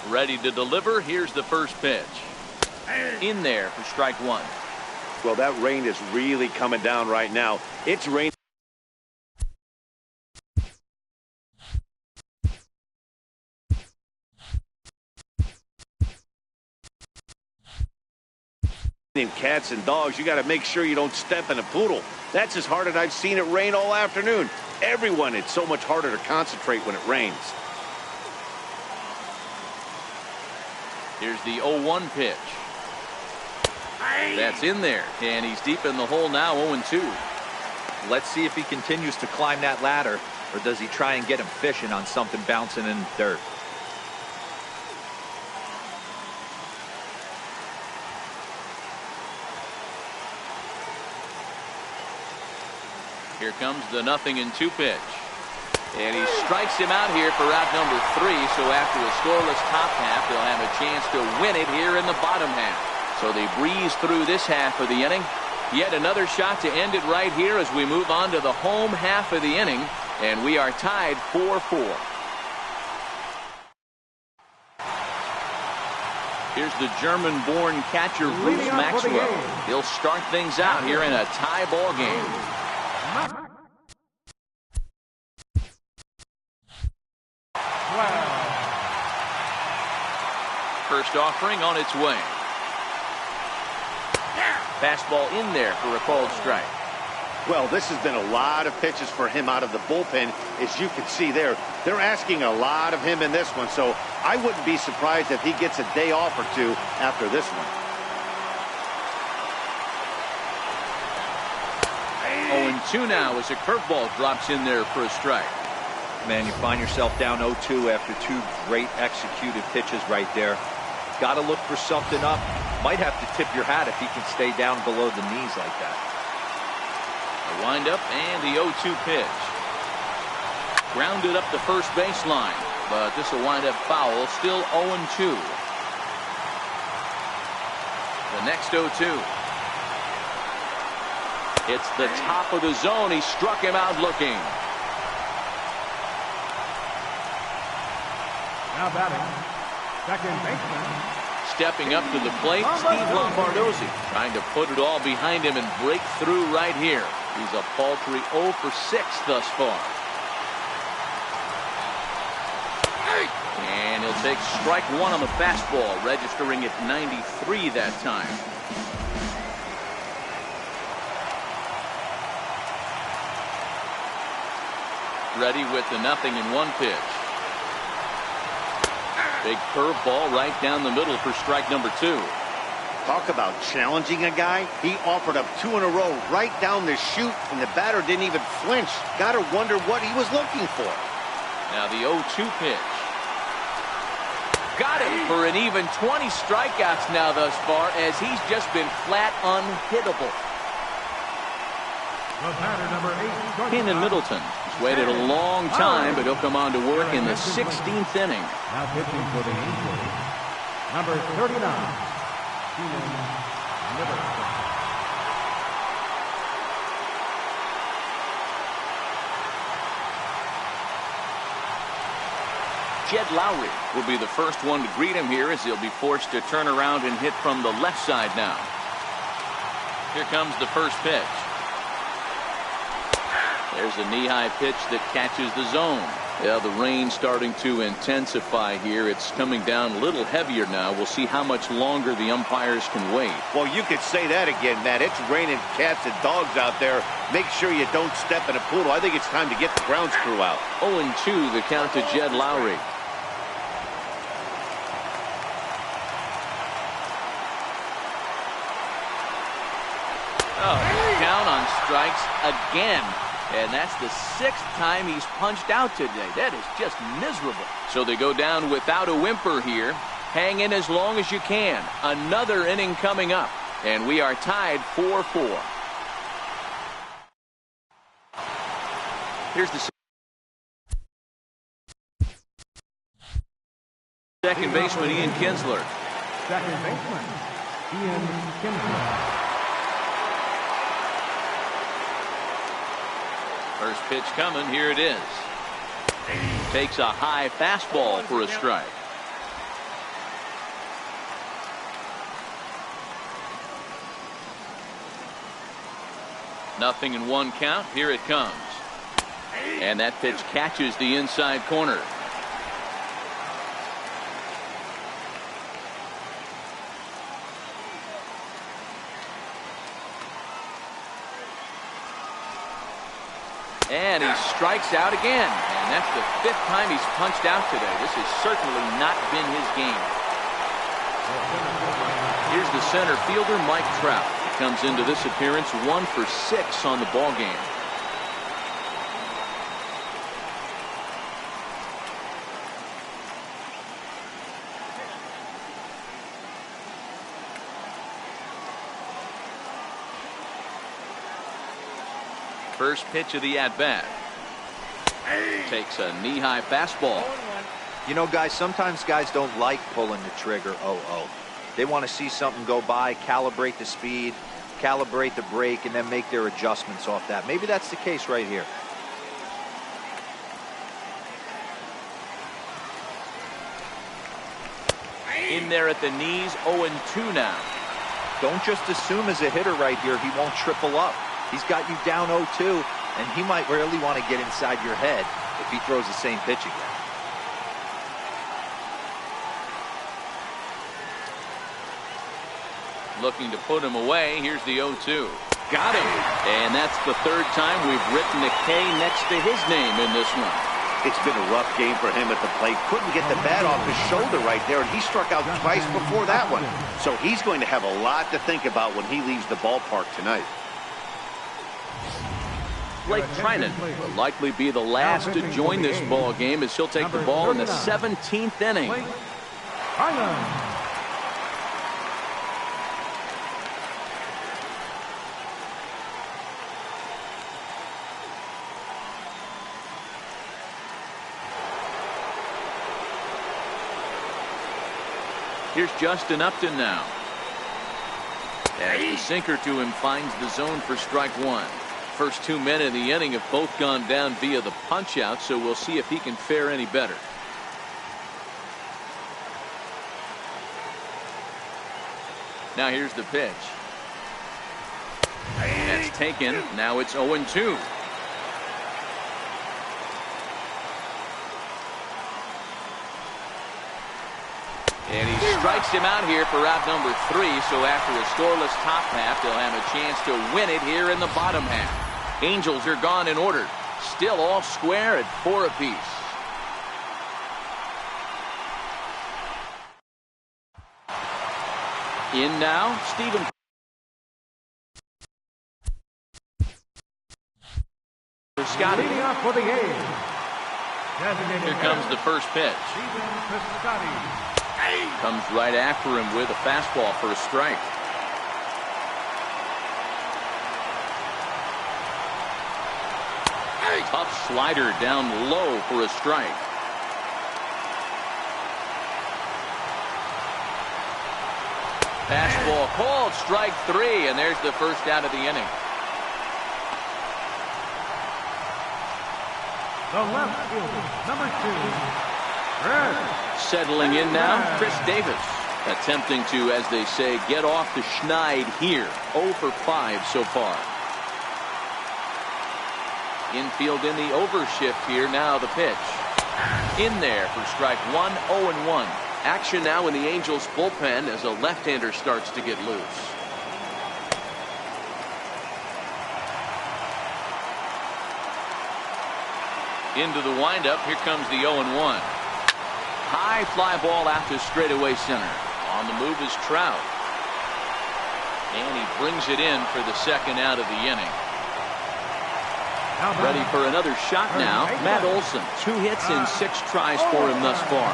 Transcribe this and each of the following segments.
Ready to deliver. Here's the first pitch. In there for strike one. Well, that rain is really coming down right now. It's raining. Cats and dogs, you got to make sure you don't step in a poodle. That's as hard as I've seen it rain all afternoon. Everyone, it's so much harder to concentrate when it rains. Here's the 0-1 pitch. That's in there, and he's deep in the hole now, 0-2. Let's see if he continues to climb that ladder, or does he try and get him fishing on something bouncing in the dirt. Here comes the 0-2 pitch. And he strikes him out here for out number 3. So after a scoreless top half, they'll have a chance to win it here in the bottom half. So they breeze through this half of the inning. Yet another shot to end it right here as we move on to the home half of the inning. And we are tied 4-4. Here's the German-born catcher Bruce Maxwell. He'll start things out here in a tie ball game. First offering on its way. Fastball in there for a called strike. Well, this has been a lot of pitches for him out of the bullpen. As you can see there, they're asking a lot of him in this one. So I wouldn't be surprised if he gets a day off or two after this one. 0-2 now as a curveball drops in there for a strike. Man, you find yourself down 0-2 after two great executed pitches right there. Got to look for something up. Might have to tip your hat if he can stay down below the knees like that. A windup and the 0-2 pitch. Grounded up the first baseline, but this will wind up foul. Still 0-2. The next 0-2. It's the top of the zone. He struck him out looking. Now batting, second baseman. Stepping up to the plate, Steve Lombardozzi trying to put it all behind him and break through right here. He's a paltry 0 for 6 thus far. And he'll take strike one on the fastball, registering at 93 that time. Ready with the 0-1 pitch. Big curveball right down the middle for strike number 2. Talk about challenging a guy. He offered up 2 in a row right down the chute, and the batter didn't even flinch. Gotta wonder what he was looking for. Now the 0-2 pitch. Got him for an even 20 strikeouts now thus far, as he's just been flat unhittable. The batter, number 8. Keenan Middleton. He's waited a long time, but he'll come on to work in the 16th inning. Now pitching for the Angels, number 39, Keenan Middleton. Jed Lowry will be the first one to greet him here, as he'll be forced to turn around and hit from the left side now. Here comes the first pitch. There's a knee-high pitch that catches the zone. Yeah, the rain starting to intensify here. It's coming down a little heavier now. We'll see how much longer the umpires can wait. Well, you could say that again, Matt. It's raining cats and dogs out there. Make sure you don't step in a poodle. I think it's time to get the grounds crew out. 0-2 the count to Jed Lowry. Oh, down on strikes again. And that's the 6th time he's punched out today. That is just miserable. So they go down without a whimper here. Hang in as long as you can. Another inning coming up. And we are tied 4-4. Here's the second baseman, Ian Kinsler. Second baseman, Ian Kinsler. First pitch coming. Here it is. Takes a high fastball for a strike. 0-1 count. Here it comes. And that pitch catches the inside corner. And he strikes out again. And that's the 5th time he's punched out today. This has certainly not been his game. Here's the center fielder, Mike Trout. He comes into this appearance 1 for 6 on the ball game. First pitch of the at-bat. Takes a knee-high fastball. You know, guys, sometimes guys don't like pulling the trigger 0-0. They want to see something go by, calibrate the speed, calibrate the brake, and then make their adjustments off that. Maybe that's the case right here. In there at the knees, 0-2 now. Don't just assume as a hitter right here he won't triple up. He's got you down 0-2, and he might really want to get inside your head if he throws the same pitch again. Looking to put him away. Here's the 0-2. Got him. And that's the 3rd time we've written a K next to his name in this one. It's been a rough game for him at the plate. Couldn't get the bat off his shoulder right there, and he struck out twice before that one. So he's going to have a lot to think about when he leaves the ballpark tonight. Blake Treinen will likely be the last to join this ball game as he'll take the ball in the 17th inning. Here's Justin Upton now. As the sinker to him finds the zone for strike 1. First 2 men in the inning have both gone down via the punch out, so we'll see if he can fare any better. Now here's the pitch. That's taken. Now it's 0-2. And he strikes him out here for out number 3. So after a scoreless top half, they'll have a chance to win it here in the bottom half. Angels are gone in order. Still all square at 4 apiece. In now, Stephen Scotty. Leading off for the A's. Here comes the first pitch. Comes right after him with a fastball for a strike. Tough slider down low for a strike. Fastball called, strike 3, and there's the first out of the inning. The left fielder, number 2, Chris. Settling in now, Chris Davis. Attempting to, as they say, get off the schneid here. 0 for 5 so far. Infield in the overshift here. Now the pitch. In there for strike 1, 0-1. Action now in the Angels bullpen as a left-hander starts to get loose. Into the windup. Here comes the 0-1. High fly ball out to straightaway center. On the move is Trout. And he brings it in for the second out of the inning. Ready for another shot now. Matt Olson. 2 hits in 6 tries for him thus far.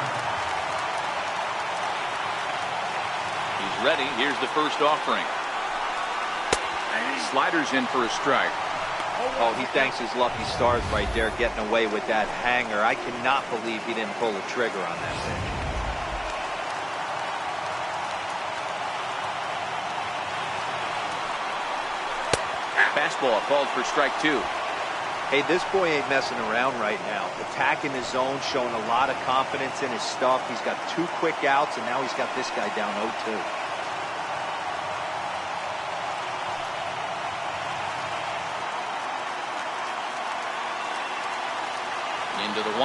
He's ready. Here's the first offering. Sliders in for a strike. Oh, he thanks his lucky stars right there getting away with that hanger. I cannot believe he didn't pull the trigger on that pitch. Fastball called for strike 2. Hey, this boy ain't messing around right now. Attacking his zone, showing a lot of confidence in his stuff. He's got 2 quick outs, and now he's got this guy down 0-2.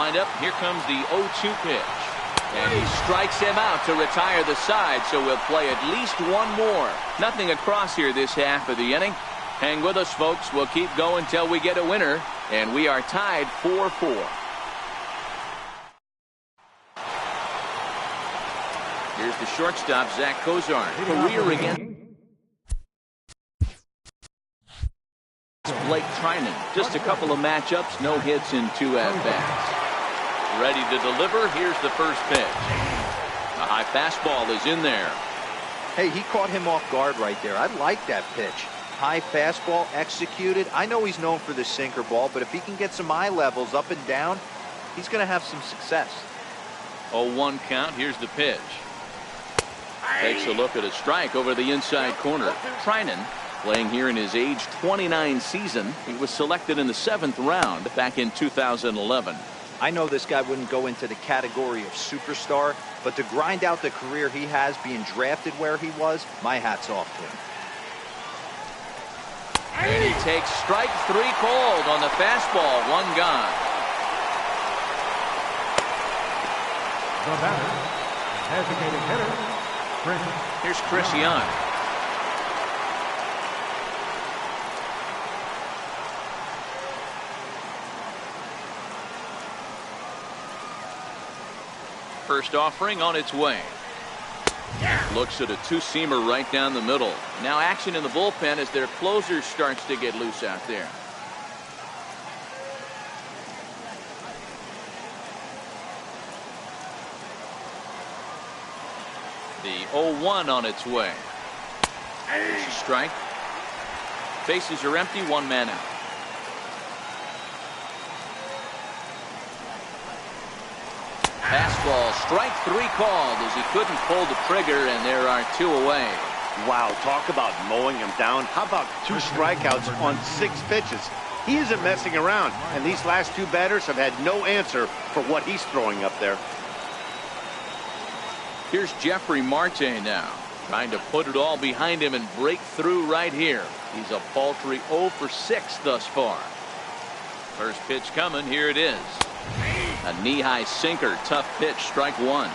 windup, here comes the 0-2 pitch. And he strikes him out to retire the side, so we'll play at least one more. Nothing across here this half of the inning. Hang with us, folks. We'll keep going until we get a winner, and we are tied 4-4. Here's the shortstop, Zach Kozar. Career again. Blake Trinan. Just a couple of matchups, no hits in 2 at-bats. Ready to deliver. Here's the first pitch. A high fastball is in there. Hey, he caught him off guard right there. I like that pitch. High fastball executed. I know he's known for the sinker ball, but if he can get some eye levels up and down, he's going to have some success. 0-1 count. Here's the pitch. Takes a look at a strike over the inside corner. Trinan, playing here in his age 29 season. He was selected in the 7th round back in 2011. I know this guy wouldn't go into the category of superstar, but to grind out the career he has being drafted where he was, my hat's off to him. And he takes strike 3 called on the fastball. 1 gone. The batter, designated hitter, Chris. Here's Chris Young. First offering on its way. Looks at a 2-seamer right down the middle. Now action in the bullpen as their closer starts to get loose out there. The 0-1 on its way. There's a strike. Bases are empty, 1 man out. Fastball, strike 3 called as he couldn't pull the trigger, and there are 2 away. Wow, talk about mowing him down. How about 2 strikeouts on 6 pitches? He isn't messing around, and these last 2 batters have had no answer for what he's throwing up there. Here's Jeffrey Marte now, trying to put it all behind him and break through right here. He's a paltry 0 for 6 thus far. First pitch coming, here it is. A knee-high sinker, tough pitch, strike 1.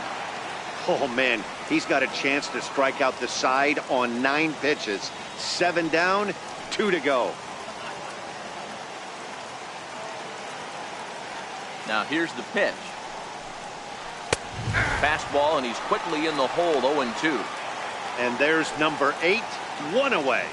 Oh, man, he's got a chance to strike out the side on 9 pitches. 7 down, 2 to go. Now here's the pitch. Fastball, and he's quickly in the hole, 0-2. And there's number 8, 1 away.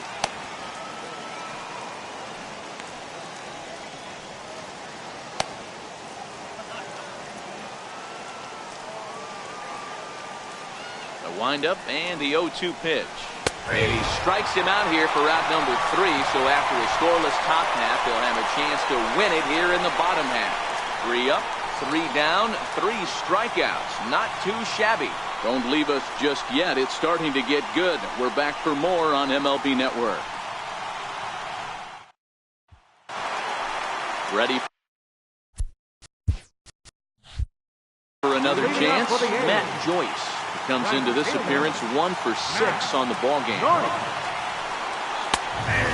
Windup and the 0-2 pitch. And he strikes him out here for out number 3. So after a scoreless top half, they'll have a chance to win it here in the bottom half. 3 up, 3 down, 3 strikeouts. Not too shabby. Don't leave us just yet. It's starting to get good. We're back for more on MLB Network. Ready for another chance? Matt Joyce comes into this appearance 1 for 6 on the ball game.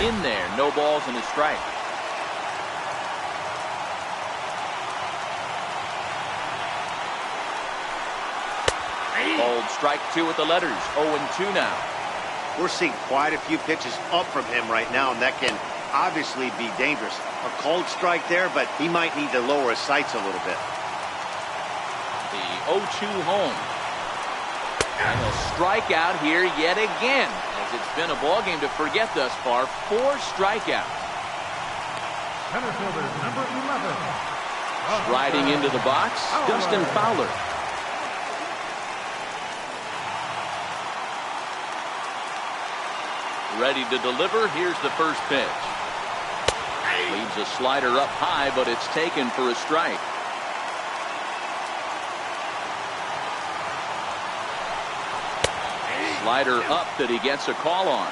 In there, no balls and a strike. Old strike 2 with the letters. 0-2 now. We're seeing quite a few pitches up from him right now, and that can obviously be dangerous. A cold strike there, but he might need to lower his sights a little bit. The 0-2 home. And a strikeout here yet again, as it's been a ball game to forget thus far. 4 strikeouts. Center fielder, number 11. Striding into the box, Dustin Fowler. Ready to deliver. Here's the first pitch. Leaves a slider up high, but it's taken for a strike. Slider up that he gets a call on.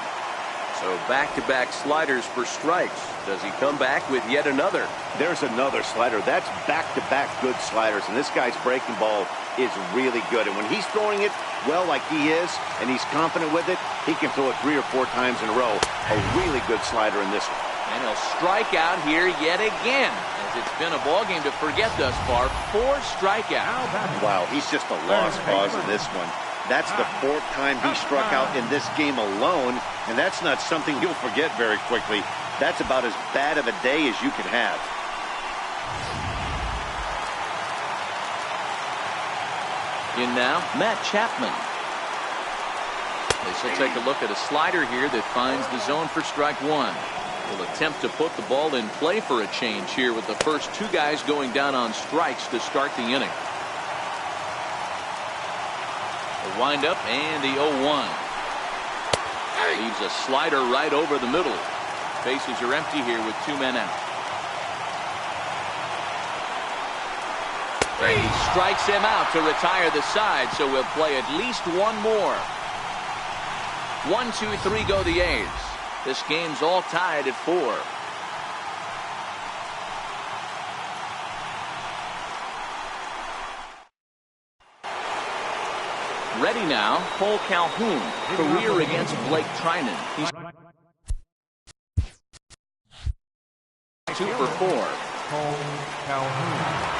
So back-to-back sliders for strikes. Does he come back with yet another? There's another slider. That's back-to-back good sliders, and this guy's breaking ball is really good. And when he's throwing it well like he is, and he's confident with it, he can throw it 3 or 4 times in a row. A really good slider in this one. And he'll strike out here yet again, as it's been a ball game to forget thus far. 4 strikeouts. Wow, he's just a lost cause in this one. That's the 4th time he struck out in this game alone, and that's not something you'll forget very quickly. That's about as bad of a day as you can have. In now, Matt Chapman. This will take a look at a slider here that finds the zone for strike 1. Will attempt to put the ball in play for a change here with the first 2 guys going down on strikes to start the inning. The windup and the 0-1. Leaves a slider right over the middle. Bases are empty here with 2 men out. And he strikes him out to retire the side, so we'll play at least 1 more. 1, 2, 3 go the A's. This game's all tied at 4. Ready now, Cole Calhoun. Career against Blake Trinan. He's 2 for 4. Cole Calhoun.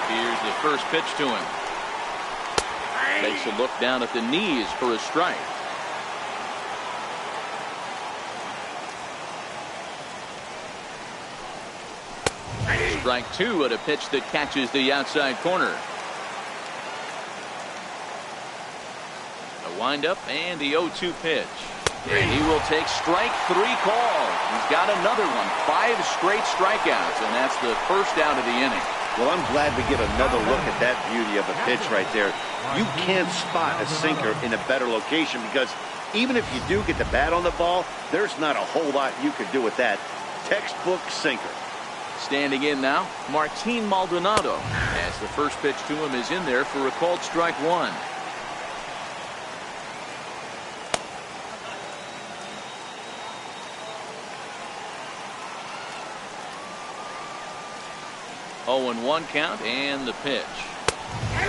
Here's the first pitch to him. Takes a look down at the knees for a strike. Strike 2 at a pitch that catches the outside corner. A windup and the 0-2 pitch. And he will take strike 3 call. He's got another one. 5 straight strikeouts, and that's the first out of the inning. Well, I'm glad we get another look at that beauty of a pitch right there. You can't spot a sinker in a better location because even if you do get the bat on the ball, there's not a whole lot you could do with that. Textbook sinker. Standing in now, Martin Maldonado, as the first pitch to him is in there for a called strike 1. Oh, and 1 count and the pitch.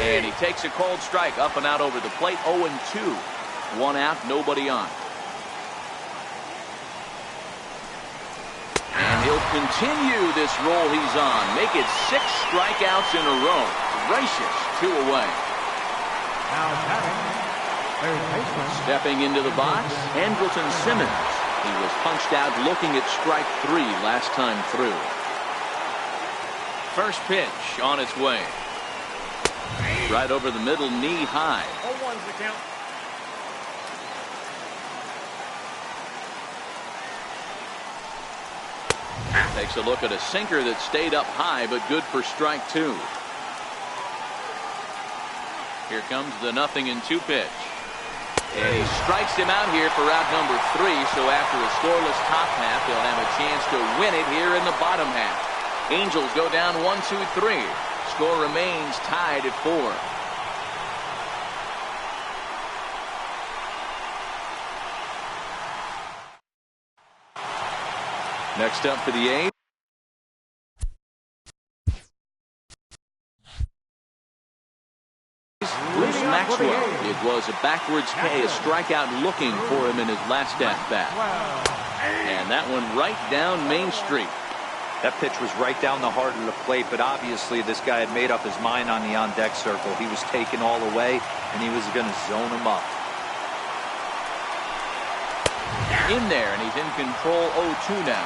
And he takes a cold strike up and out over the plate. 0 and 2. 1 out, nobody on. And he'll continue this roll he's on. Make it 6 strikeouts in a row. Gracious, 2 away. Now batting, third baseman. Stepping into the box, Andrelton Simmons. He was punched out looking at strike 3 last time through. First pitch on its way. Right over the middle, knee high. 0-1's the count. Takes a look at a sinker that stayed up high, but good for strike 2. Here comes the 0-2 pitch. And he strikes him out here for out number 3, so after a scoreless top half, they'll have a chance to win it here in the bottom half. Angels go down 1-2-3. Score remains tied at 4. Next up for the A's, Bruce Maxwell. It was a backwards K, a strikeout looking for him in his last at-bat. And that one right down Main Street. That pitch was right down the heart of the plate, but obviously this guy had made up his mind on the on-deck circle. He was taken all the way, and he was going to zone him up. In there, and he's in control. 0-2 now.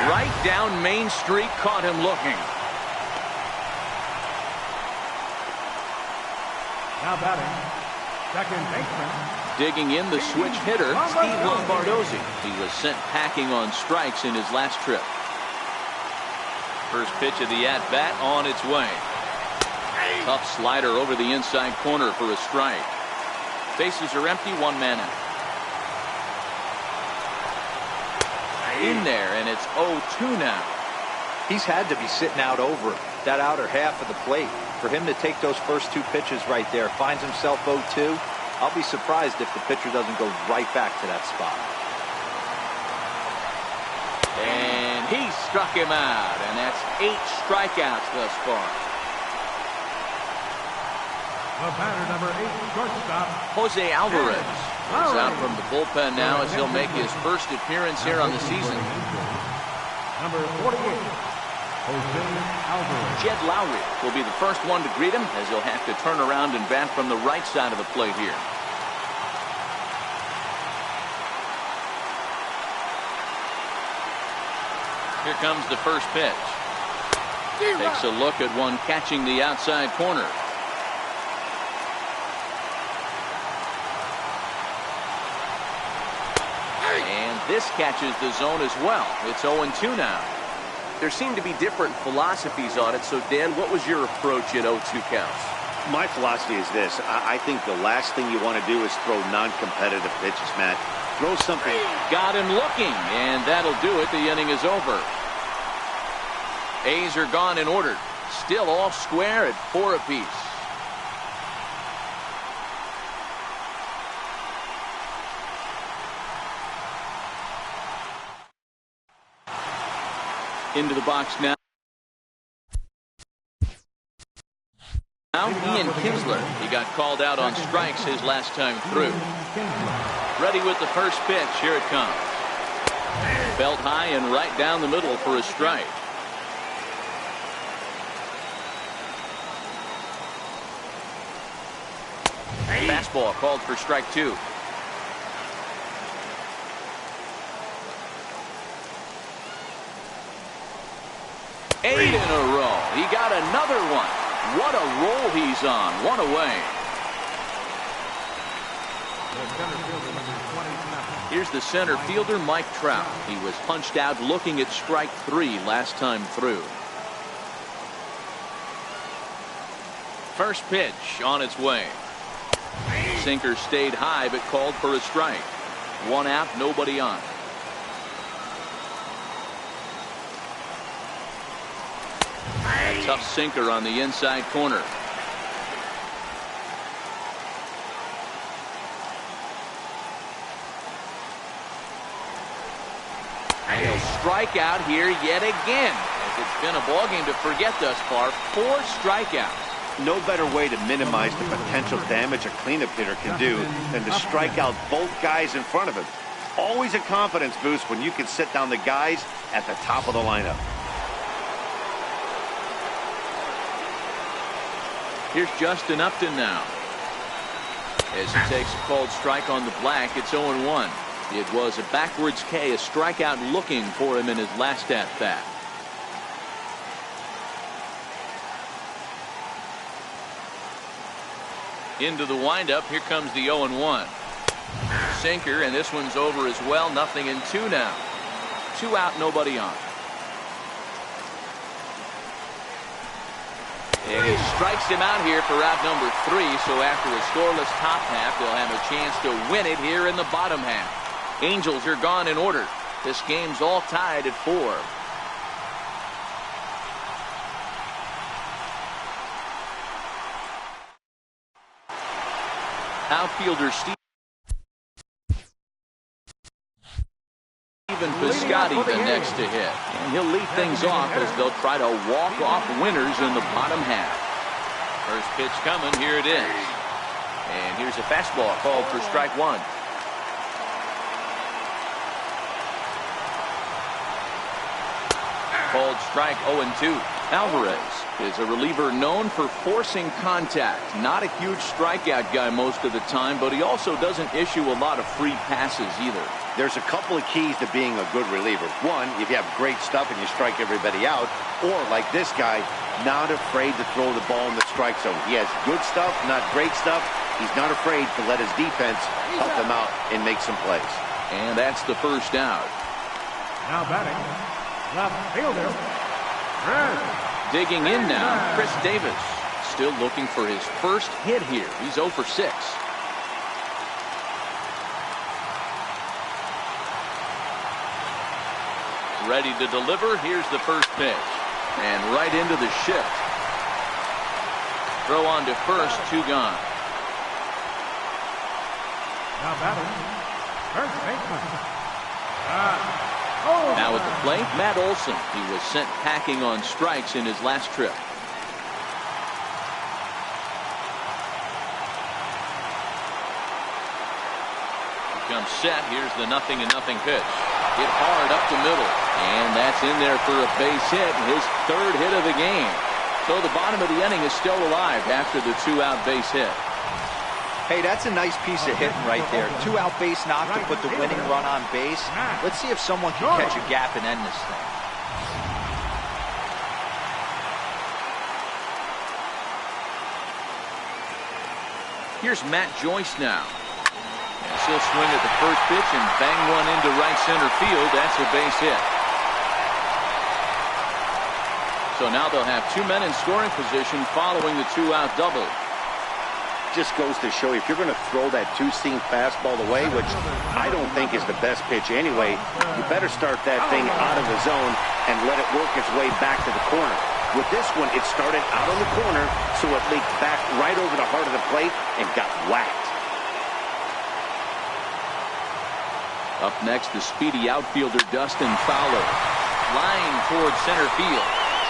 Right down Main Street, caught him looking. Now batting, second baseman. Digging in the switch hitter, Steve Lombardozzi. He was sent packing on strikes in his last trip. First pitch of the at-bat on its way. Tough slider over the inside corner for a strike. Bases are empty, 1 man out. In there, and it's 0-2 now. He's had to be sitting out over that outer half of the plate. For him to take those first 2 pitches right there, finds himself 0-2. I'll be surprised if the pitcher doesn't go right back to that spot. And he struck him out, and that's 8 strikeouts thus far. The batter, number 8, shortstop, Jose Alvarez is out from the bullpen now as he'll make his first appearance here on the season. Number 48, Jose Alvarez. Jed Lowry will be the first one to greet him as he'll have to turn around and bat from the right side of the plate here. Here comes the first pitch. Takes a look at one catching the outside corner. And this catches the zone as well. It's 0-2 now. There seem to be different philosophies on it. So, Dan, what was your approach at 0-2 counts? My philosophy is this. I think the last thing you want to do is throw non-competitive pitches, Matt. Throw something. Got him looking, and that'll do it. The inning is over. A's are gone in order. Still all square at 4 apiece. Into the box now. Now Ian Kinsler. He got called out on strikes his last time through. Ready with the first pitch. Here it comes. Belt high and right down the middle for a strike. Fastball called for strike 2. Eight in a row. He got another one. What a roll he's on. One away. Here's the center fielder, Mike Trout. He was punched out looking at strike 3 last time through. First pitch on its way. Sinker stayed high but called for a strike. 1 out, nobody on. A tough sinker on the inside corner. And he'll strike out here yet again, as it's been a ballgame to forget thus far. 4 strikeouts. No better way to minimize the potential damage a cleanup hitter can do than to strike out both guys in front of him. Always a confidence boost when you can sit down the guys at the top of the lineup. Here's Justin Upton now. As he takes a called strike on the black, it's 0-1. It was a backwards K, a strikeout looking for him in his last at-bat. Into the windup, here comes the 0-1. Sinker, and this one's over as well. 0-2 now. 2 out, nobody on. And he strikes him out here for out number 3. So after a scoreless top half, they'll have a chance to win it here in the bottom half. Angels are gone in order. This game's all tied at 4. Outfielder Stephen Piscotty the next to hit. And he'll lead things off as they'll try to walk off winners in the bottom half. First pitch coming. Here it is. And here's a fastball called for strike 1. Called strike 0-2. Alvarez is a reliever known for forcing contact. Not a huge strikeout guy most of the time, but he also doesn't issue a lot of free passes either. There's a couple of keys to being a good reliever. One, if you have great stuff and you strike everybody out, or like this guy, not afraid to throw the ball in the strike zone. He has good stuff, not great stuff. He's not afraid to let his defense help him out and make some plays. And that's the first out. Now batting, left fielder, Chris. Digging in now, Chris Davis. Still looking for his first hit here. He's 0 for 6. Ready to deliver. Here's the first pitch. And right into the shift. Throw on to first, 2 gone. Now batting, first baseman. Now at the plate, Matt Olson. He was sent packing on strikes in his last trip. comes set. Here's the 0-0 pitch. Hit hard up the middle. And that's in there for a base hit. His third hit of the game. So the bottom of the inning is still alive after the 2-out base hit. Hey, that's a nice piece of hitting right there. 2-out base knock to put the winning run on base. Let's see if someone can catch a gap and end this thing. Here's Matt Joyce now. And he'll swing at the first pitch and bang one into right center field. That's a base hit. So now they'll have 2 men in scoring position following the 2-out double. Just goes to show you, if you're going to throw that two-seam fastball away, which I don't think is the best pitch anyway, you better start that thing out of the zone and let it work its way back to the corner. With this one, it started out on the corner, so it leaked back right over the heart of the plate and got whacked. Up next, the speedy outfielder Dustin Fowler. Line towards center field.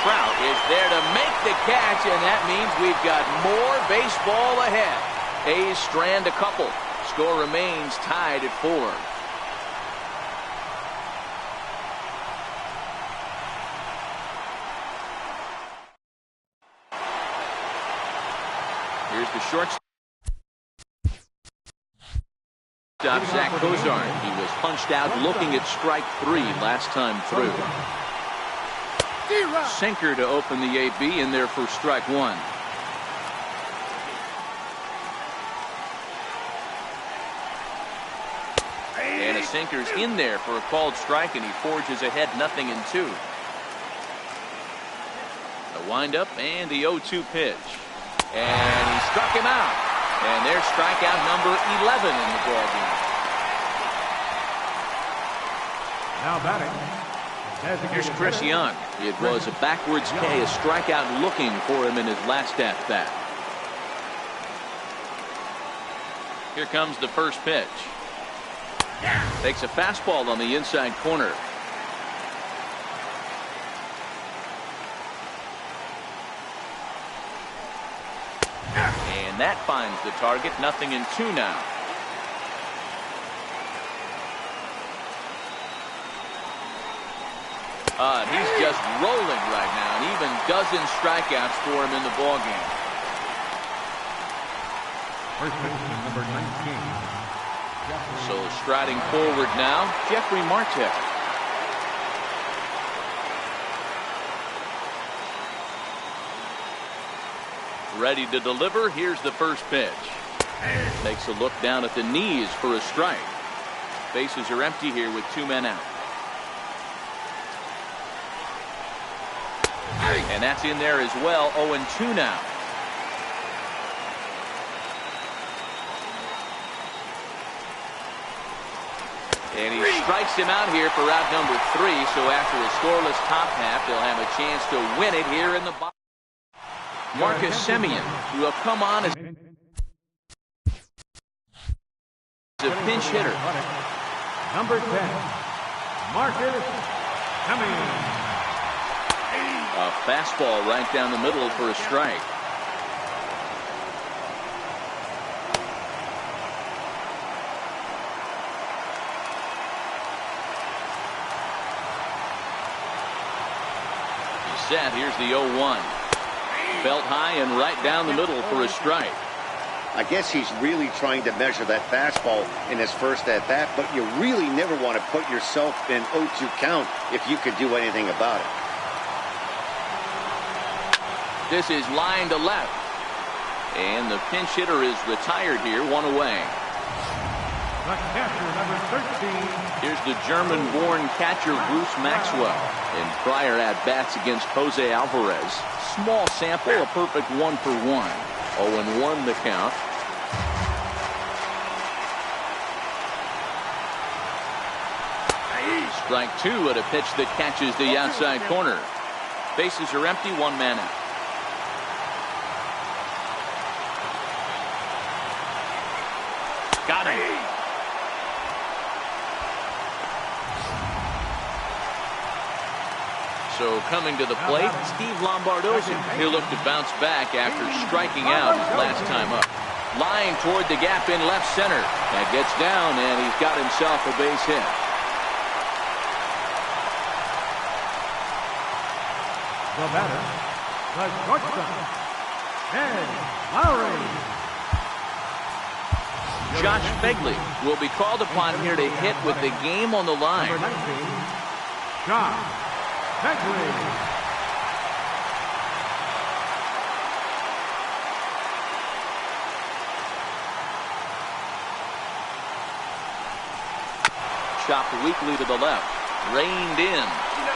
Trout is there to make the catch, and that means we've got more baseball ahead. A's strand a couple. Score remains tied at 4. Here's the shortstop, Zach Cozart. He was punched out looking at strike 3 last time through. Sinker to open the AB in there for strike 1. And a sinker's in there for a called strike, and he forges ahead 0-2. The windup and the 0-2 pitch. And he struck him out. And there's strikeout number 11 in the ballgame. Now batting. Here's Chris Young. It was a backwards K, a strikeout looking for him in his last at-bat. Here comes the first pitch. Takes a fastball on the inside corner. And that finds the target. 0-2 now. He's just rolling right now, and even dozen strikeouts for him in the ballgame. First baseman, number 19. So striding forward now, Jeffrey Marte. Ready to deliver. Here's the first pitch. Takes a look down at the knees for a strike. Bases are empty here with 2 men out. And that's in there as well. 0-2 now. And he strikes him out here for out number 3. So after a scoreless top half, they'll have a chance to win it here in the bottom. Marcus Semien, who have come on as a pinch hitter. Number 10, Marcus Semien. A fastball right down the middle for a strike. He's set. Here's the 0-1. Belt high and right down the middle for a strike. I guess he's really trying to measure that fastball in his first at-bat, but you really never want to put yourself in 0-2 count if you could do anything about it. This is line to left. And the pinch hitter is retired here, 1 away. The catcher, number 13. Here's the German-born catcher Bruce Maxwell. In prior at-bats against Jose Alvarez. Small sample, a perfect 1 for 1. 0-1 the count. Strike 2 at a pitch that catches the outside corner. Bases are empty, 1 man out. Got him. So coming to the plate, Steve Lombardozzi. He'll look to bounce back after striking out his last time up. Line toward the gap in left center. That gets down, and he's got himself a base hit. The batter, the shortstop, Ed Lowry. Josh Phegley will be called upon here to hit with the game on the line. Number 19, Josh Phegley. Chopped weakly to the left. Reined in.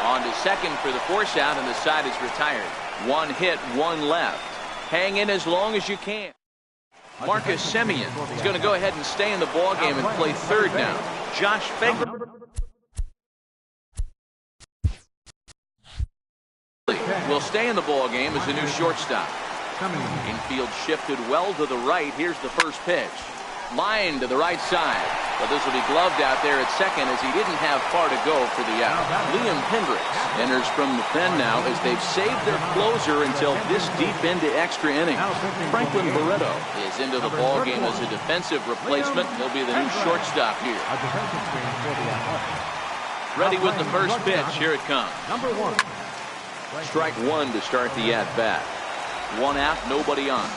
On to second for the force out, and the side is retired. One hit, one left. Hang in as long as you can. Marcus Semien is going to go ahead and stay in the ballgame and play third now. Josh Phegley will stay in the ballgame as the new shortstop. Infield shifted well to the right. Here's the first pitch. Line to the right side. But this will be gloved out there at second as he didn't have far to go for the out. Liam Hendriks enters from the pen now as they've saved their closer until this deep into extra innings. Franklin Barreto is into the ballgame as a defensive replacement. He'll be the new shortstop here. Ready with the first pitch. Here it comes. Number 1. Strike one to start the at-bat. One out, nobody on.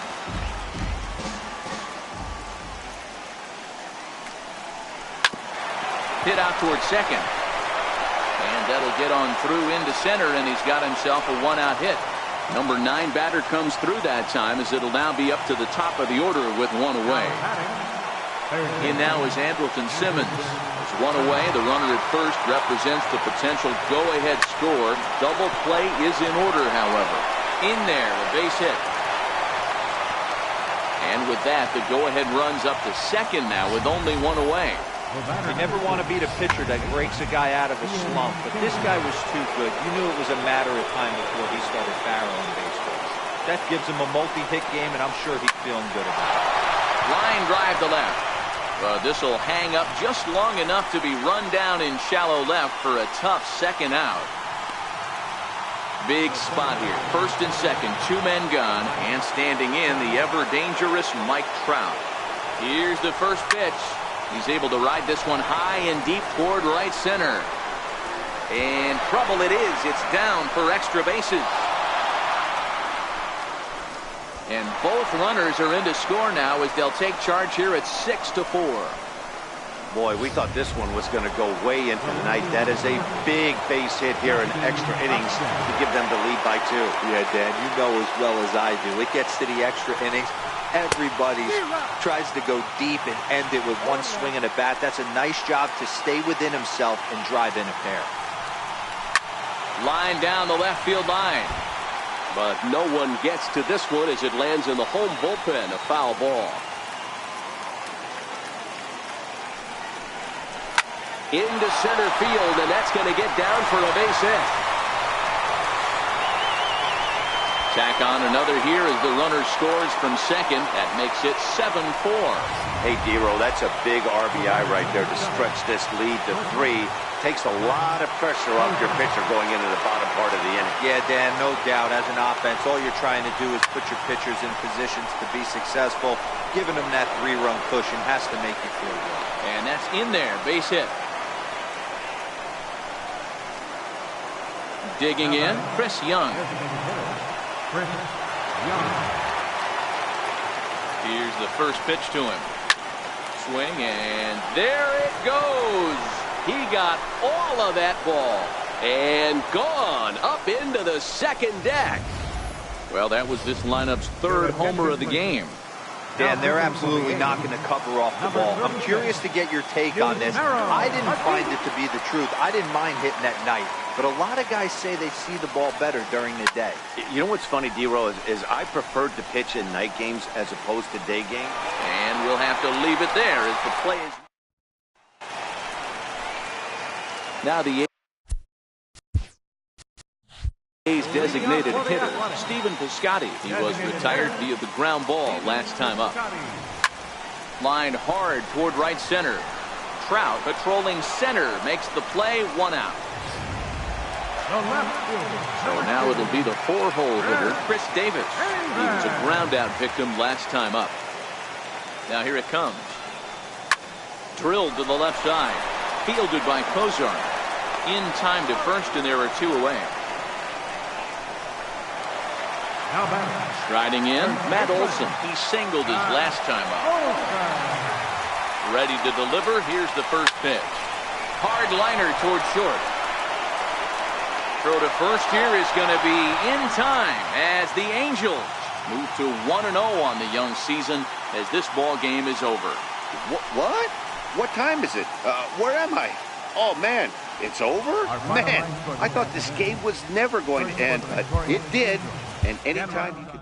Hit out towards second. And that'll get on through into center, and he's got himself a one-out hit. Number 9 batter comes through that time as it'll now be up to the top of the order with one away. In now is Andrelton Simmons. There's one away. The runner at first represents the potential go-ahead score. Double play is in order, however. In there, a base hit. And with that, the go-ahead runs up to second now with only one away. You never want to beat a pitcher that breaks a guy out of a slump, but this guy was too good. You knew it was a matter of time before he started barreling baseballs. That gives him a multi-hit game, and I'm sure he's feeling good about it. Line drive to left. This will hang up just long enough to be run down in shallow left for a tough second out. Big spot here. First and second, 2 men gone, and standing in the ever-dangerous Mike Trout. Here's the first pitch. He's able to ride this one high and deep toward right center. And trouble it is. It's down for extra bases. And both runners are in to score now as they'll take charge here at 6-4. Boy, we thought this one was going to go way into the night. That is a big base hit here in extra innings to give them the lead by 2. Yeah, Dan, you know as well as I do. It gets to the extra innings. Everybody tries to go deep and end it with one swing and a bat. That's a nice job to stay within himself and drive in a pair. Line down the left field line. But no one gets to this one as it lands in the home bullpen. A foul ball. Into center field, and that's going to get down for a base hit. Tack on another here as the runner scores from second. That makes it 7-4. Hey, Dero, that's a big RBI right there to stretch this lead to 3. Takes a lot of pressure off your pitcher going into the bottom part of the inning. Yeah, Dan, no doubt. As an offense, all you're trying to do is put your pitchers in positions to be successful. Giving them that 3-run cushion has to make you feel good. And that's in there. Base hit. Digging in, Chris Young. Here's the first pitch to him. Swing, and there it goes. He got all of that ball. And gone up into the second deck. Well, that was this lineup's 3rd homer of the game. Dan, they're absolutely not going to cover off the ball. I'm curious to get your take on this. I didn't find it to be the truth. I didn't mind hitting at night. But a lot of guys say they see the ball better during the day. You know what's funny, Dero, is I preferred to pitch in night games as opposed to day games. And we'll have to leave it there as the play is. Now the A's designated hitter, Stephen Piscotty. He was retired via the ground ball last time up. Lined hard toward right center. Trout patrolling center makes the play, 1 out. So now it'll be the 4-hole hitter, Chris Davis. He was a ground out victim last time up. Now here it comes. Drilled to the left side. Fielded by Kozar. In time to first, and there are 2 away. Now batting. Striding in, Matt Olson. He singled his last time up. Ready to deliver. Here's the first pitch. Hard liner towards short. Throw to first here is going to be in time as the Angels move to 1-0 on the young season as this ball game is over. What? What time is it? Where am I? Oh, man, it's over? Man, I thought this game was never going to end, but it did. And anytime you can